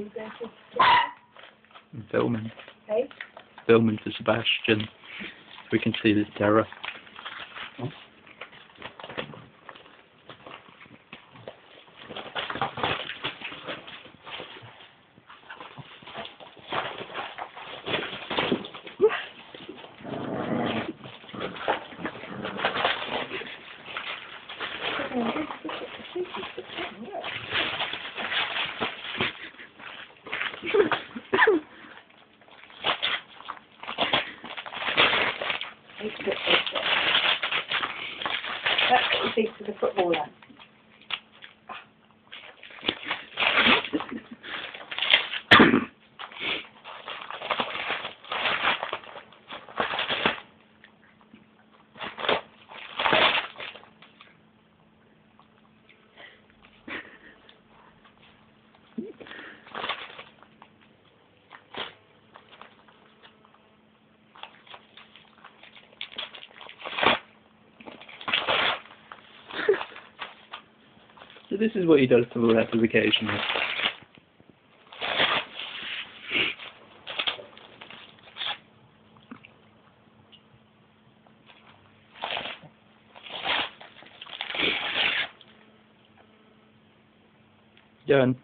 you going to? I'm filming. Hey? Filming for Sebastian. We can see this terror. Oh. That's what you think to the footballer. So this is what he does to the letters occasionally. Done.